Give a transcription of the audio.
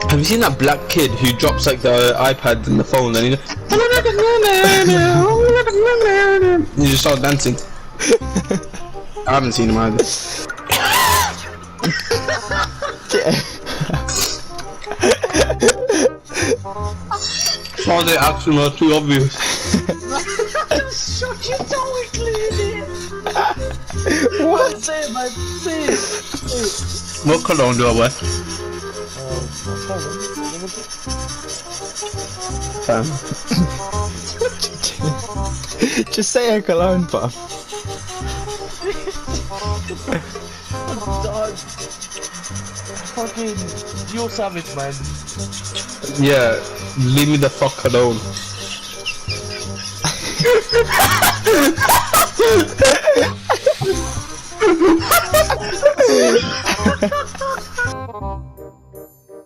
Have you seen that black kid who drops like the iPad and the phone and he just starts dancing? I haven't seen him either. Oh, the action was too obvious. Shut your tongue, clearly. What? Say it, man. Say it. What cologne do I wear? Just say a cologne, puff. Dog. Fucking, you're savage, man. Yeah, leave me the fuck alone.